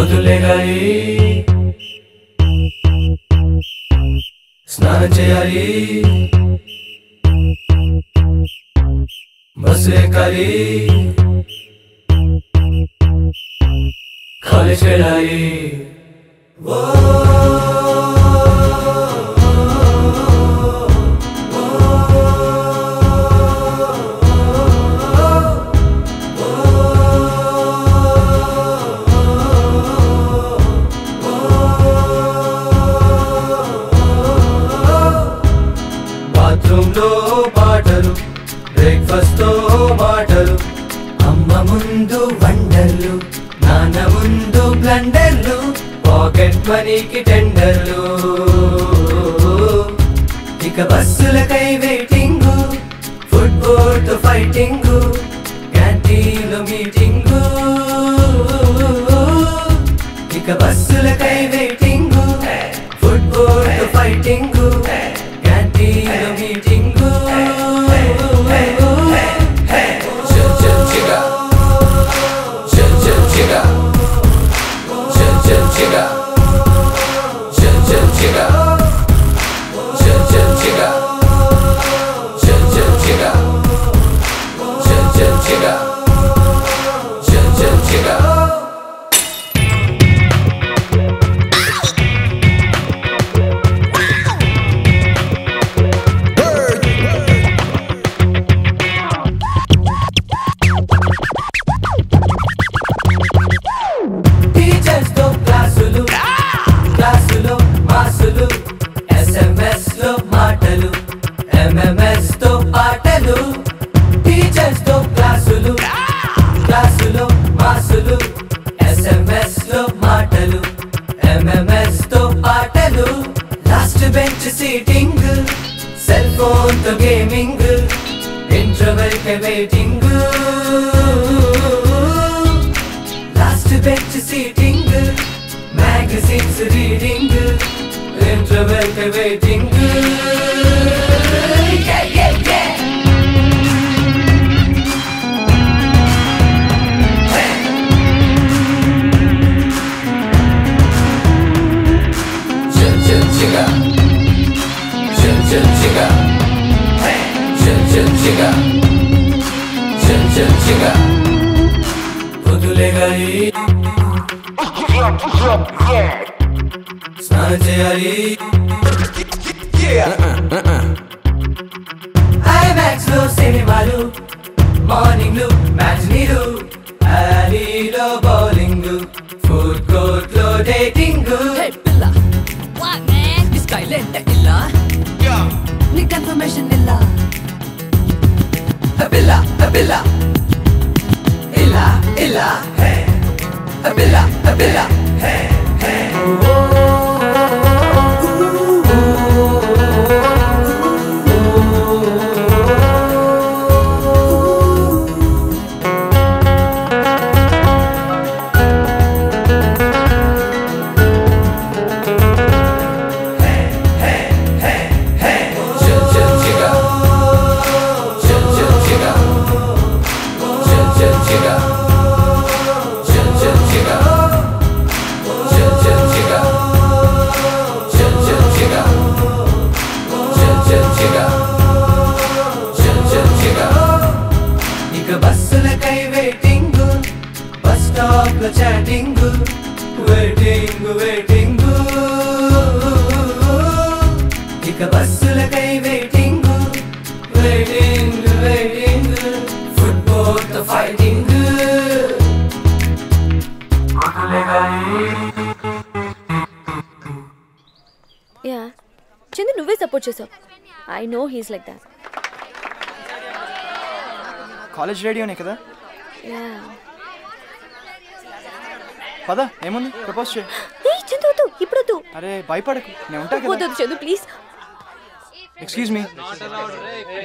పొద్దులేగాలి స్నానం చేయాలి బస్సు ఎక్కాలి కాలేజ్ వెళ్ళాలి బాత్రూంలో పాటలు బ్రేక్ఫాస్ట్ తో మాటలు అమ్మ ముందు వండర్లు నాన్న ముందు బ్లండర్లు పాకెట్ మనీకి టెండర్లు ఇక బస్సులకై వెయిటింగ్ ఫుట్బాల్ తో ఫైటింగ్ క్యాంటీన్ లో మీటింగ్ ఇక బస్సులకై వెయిటింగ్ ఫుట్బాల్ తో ఫైటింగ్ క్యాంటీన్ లో మీటింగ్ సెల్ ఫోన్ తో గేమింగ్ ఇంటర్వెల్ కే waiting last bench seating magazines reading interval కే వెయిటింగ్ పొద్దులేగాలి స్నానం చేయాలి ఐమాక్స్ లో సినిమాలు మార్నింగ్ లో మ్యాచ్నీలు అలీలో బౌలింగ్ ఫుడ్ కోర్ట్ లో డేటింగ్ నీ కన్ఫర్మేషన్ ఇల్లా బిల్లా బిల్లా ఇల్లా ఇల్లా బిల్లా బిల్లా బస్సులకై వెయిటింగ్ బస్ స్టాప్ లో చాటింగ్ వెయిటింగ్ వెయిటింగ్ ఇక బస్సులకై వెయిటింగ్ వెయిటింగ్ వెయిటింగ్ ఫుట్బాల్ తో ఫైటింగ్ యా చందు నువ్వే సపోర్ట్ చేసావు I know he's like that college రేడియోనే కదా యా పద ఏముంది ప్రపోజ్ చేయి ఏయ్ చందు వద్దు ఇప్పుడు వద్దు అరే భయపడకు నేను ఉంటా కదా వద్దు చందు ప్లీజ్ ఎక్స్క్యూజ్ మీ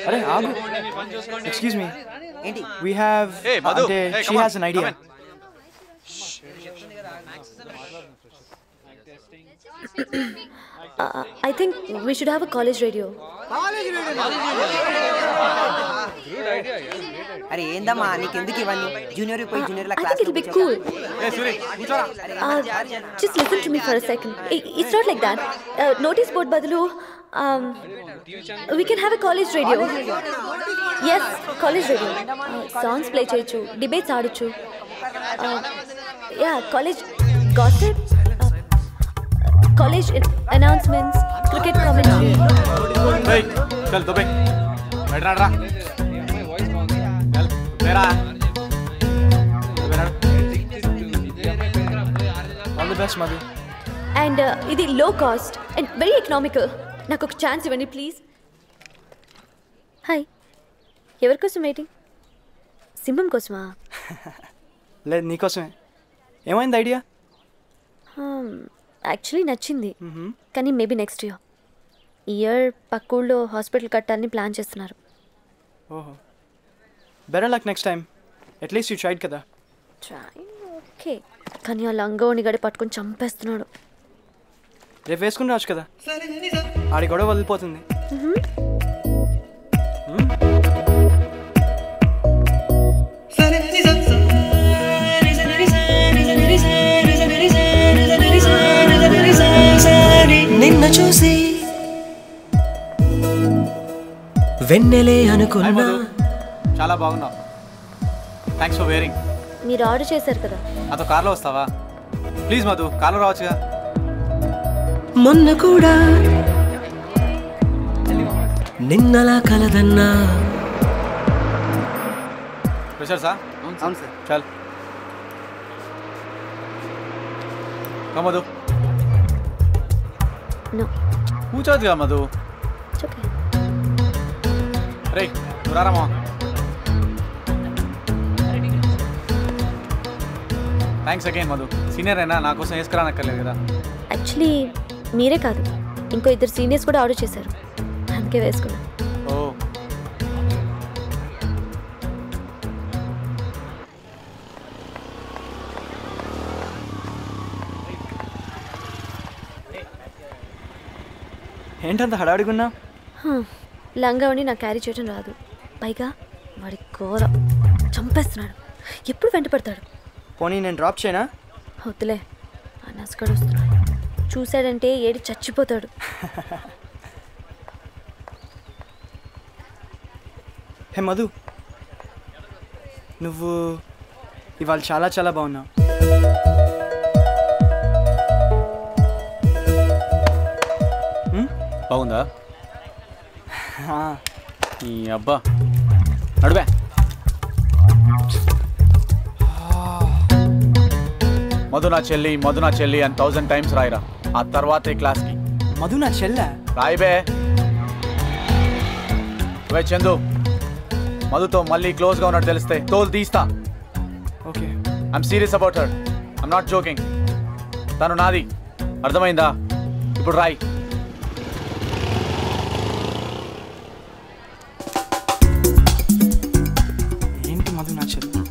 అరే ఆగు ఎక్స్క్యూజ్ మీ ఏంటి వి హావ్ అంటే she has an idea I think we should have a college radio. అరే ఏందమ్మా నీకెందుకు ఇవన్నీ జూనియర్ పోయి junior I think it'll be cool. Just listen to me for a second. It's not like that. Notice board badalu. We can have a college radio. Yes, college radio. Songs play cheyochu, debates adochu. Yeah, college gossip, college announcements, cricket commentary. Hey, चल तो भाई बैठ रहा चल मेरा all the best Madhu. And ఇది low cost and very economical. నాకు ఒక ఛాన్స్ ఇవ్వండి ప్లీజ్. హాయ్, ఎవరి కోసం వెయిటింగ్? సింహం కోసమా? లేదు నీకోసమే. ఏమైంది ఐడియా? యాక్చువల్లీ నచ్చింది, కానీ మేబీ నెక్స్ట్ ఇయర్ పక్కూళ్ళో హాస్పిటల్ కట్టాలని ప్లాన్ చేస్తున్నారు. ఓహో, better luck next time. At least you tried కదా. ట్రై ఓకే, కానీ ఆ లంగోని గడి పట్టుకొని చంపేస్తున్నాడు. రేపు వేసుకుని రావచ్చు కదా, ఆడి గొడవ వదిలిపోతుంది. నిన్ను చూసి వెన్నెలే అనుకున్నా. చాలా బాగున్నావు, థ్యాంక్స్ ఫర్ వేరింగ్. మీరు ఆర్డర్ చేశారు కదా. నాతో కార్లో వస్తావా? ప్లీజ్ మధు, కార్లో రావచ్చుగా. మొన్న కూడా నిన్నలా కలదన్నా. Pressure sir? అవును సార్. చల్ మధు, నో కూర్చోవచ్చుగా మధు. ఓకే. రే నువ్వు రారామా. Thanks again Madhu. సీనియర్ అయినా నా కోసం వేసుకురానక్కర్లేదు కదా. యాక్చువల్లీ మీరే కాదు, ఇంకో ఇద్దరు సీనియర్స్ కూడా ఆర్డర్ చేశారు, అందుకే వేసుకున్నా. ఓ ఏంటంత హడావిడిగున్నా? లంగావని నాకు క్యారీ చేయడం రాదు, పైగా వాడి కూర చంపేస్తున్నాడు, ఎప్పుడు వెంట పడతాడు. పోనీ నేను డ్రాప్ చేయనా? వద్దులే, ఆ నసగాడు వస్తున్నాడు, చూశాడంటే ఏడి చచ్చిపోతాడు. హే మధు, నువ్వు ఇవాళ చాలా చాలా బాగున్నావు. బాగుందా? ఈ అబ్బా నడువే. మధు నా చెల్లి, మధు నా చెల్లి అని 1000 times రాయిరా. ఆ తర్వాత ఈ క్లాస్కి మధు నా చెల్లె రాయిబే. వే చందు, మధుతో మళ్ళీ క్లోజ్గా ఉన్నట్టు తెలిస్తే తోలు తీస్తా. Okay, I'm serious about her, I'm not joking. తను నాది, అర్థమైందా? ఇప్పుడు రాయి. ఏంటి మధు నా చెల్లె?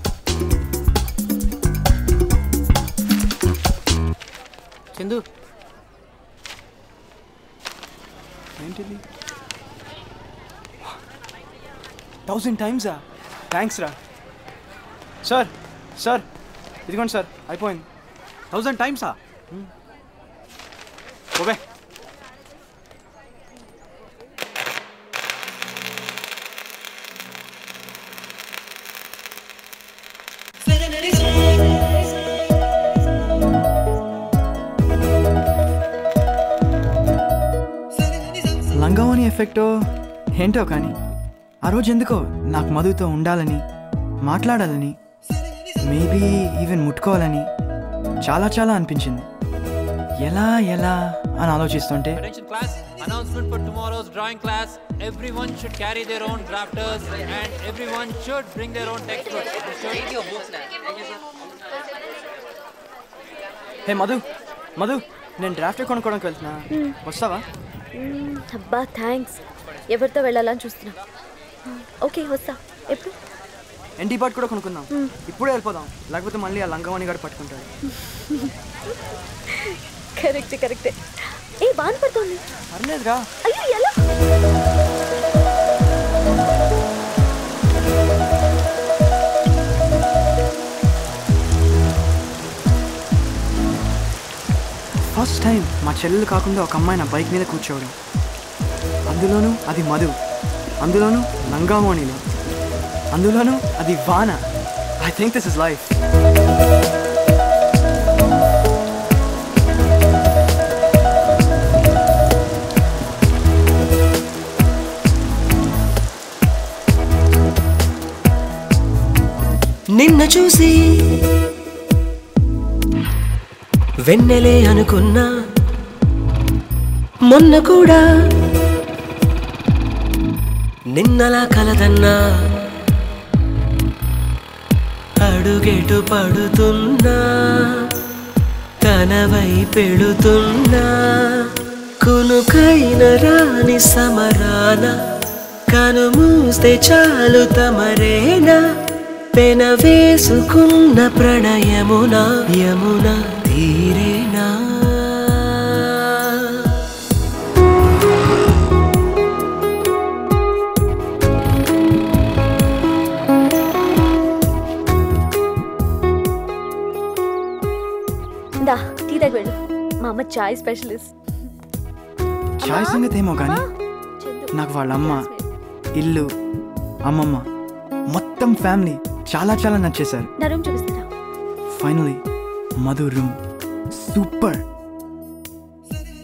చందు ఏంటిది? 1000 times? థ్యాంక్స్ రా సార్. సార్ ఇదిగోండి సార్, అయిపోయింది. 1000 times? ఓబే లంగావని ఎఫెక్టో ఏంటో కానీ ఆ రోజు ఎందుకో నాకు మధుతో ఉండాలని, మాట్లాడాలని, మేబీ ఈవెన్ ముట్టుకోవాలని చాలా చాలా అనిపించింది. ఎలా ఎలా అని ఆలోచిస్తుంటే Attention class, announcement for tomorrow's drawing class. Everyone should carry their own drafters and everyone should bring their own textbooks. హే మధు, మధు నేను డ్రాఫ్ట్ కొనుక్కోవడానికి వెళ్తున్నా, వస్తావా? అబ్బా థ్యాంక్స్, ఎవరితో వెళ్ళాలని చూస్తున్నా. ఓకే వస్తా. ఎప్పుడు? ఎన్టీ పార్ట్ కూడా కొనుక్కుందాం, ఇప్పుడే వెళ్ళిపోదాం, లేకపోతే మళ్ళీ ఆ లంగవాణి గారు పట్టుకుంటాడు. కరెక్టే ఏ వాన పడుతుంది. పర్లేదుగా. అయ్యో ఎలా ఫస్ట్ టైం మా చెల్లెలు కాకుండా ఒక అమ్మాయి నా బైక్ మీద కూర్చోవడం, అందులోనూ అది మధు, అందులోనూ లంగామోణిలో, అందులోనూ అది వాన. I think this is life. నిన్ను చూసి వెన్నెలే అనుకున్నా, మొన్న కూడా నిన్నలా కలదన్నా, అడుగెటు పడుతున్నా తనవై పెడుతున్నా, కునుకైన రాని సమరాన కనుమూస్తే చాలు తమరేనా, పెన వేసుకున్న ప్రణయమున యమున తీరేనా. దా టీ దగ్గర వెళ్ళు, మా అమ్మ చాయ్ స్పెషలిస్ట్. చాయ్ సంగతి ఏమో కానీ నాకు వాళ్ళ అమ్మ, ఇల్లు, అమ్మమ్మ, మొత్తం ఫ్యామిలీ చాలా చాలా నచ్చేశారు. నా రూమ్ చూపిస్తారా? Finally Madhu room super.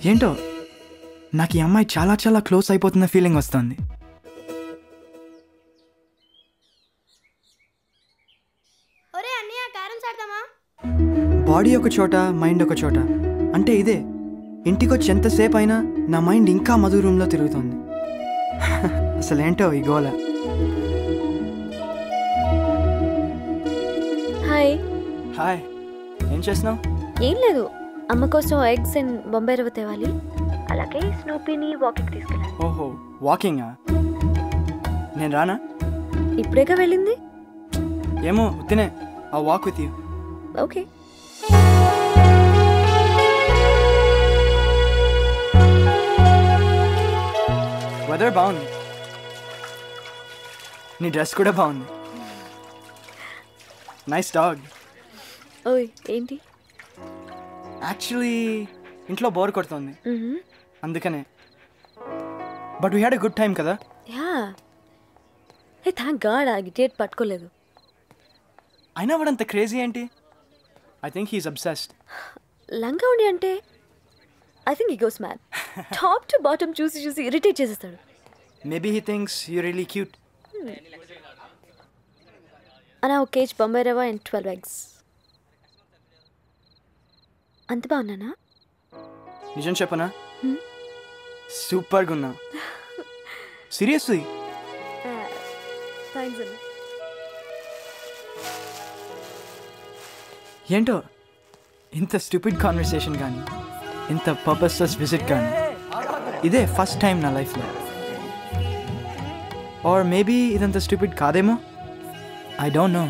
ఏంటో నాకు ఈ అమ్మాయి చాలా చాలా క్లోజ్ అయిపోతున్న ఫీలింగ్ వస్తుంది. బాడీ ఒక చోట, మైండ్ ఒక చోట అంటే ఇదే. ఇంటికొచ్చి ఎంతసేపు అయినా నా మైండ్ ఇంకా మధు రూమ్లో తిరుగుతుంది. అసలేంటో ఈ గోల. హాయ్. హాయ్, ఏం చేస్తున్నావు? ఏం లేదు, అమ్మ కోసం ఎగ్స్ అండ్ బొంబాయి రవ్వ తేవాలి, అలాగే స్నూపీని వాకింగ్ తీసుకెళ్ళాలి. ఓహో, వాకింగా? నేను రానా? ఇప్పుడేగా వెళ్ళింది. ఏమో ఉత్తినే, ఆ walk with you. Okay. Weather బాగుంది, నీ డ్రెస్ కూడా బాగుంది. Nice dog. ఓయ్ ఏంటి? యాక్చువల్లీ ఇంట్లో బోర్ కొడుతుంది, అందుకనే. But we had a good time కదా. యా. ఏ థ్యాంక్ గాడ్ ఆ గిటేట్ పట్టుకోలేదు. అయినా వాడంత క్రేజీ ఏంటి? I think he's obsessed. లంగా ఉండి అంటే I think he goes man. Top to bottom చూసి చూసి ఇరిటేట్ చేసేస్తాడు. Maybe he thinks you really cute. అలా ఒక కేజీ బొంబాయి రవ్వ అండ్ 12 eggs. అంత బాగున్నానా? నిజం చెప్పనా? సూపర్గా ఉన్నావు. సీరియస్లీ. థ్యాంక్స్ అన్న. ఏంటో ఇంత స్టూపిడ్ కాన్వర్సేషన్ కానీ, ఇంత పర్పస్లెస్ విజిట్ కానీ ఇదే ఫస్ట్ టైం నా లైఫ్లో. ఆర్ మేబీ ఇదంత స్టూపిడ్ కాదేమో, ఐ డోంట్ నో.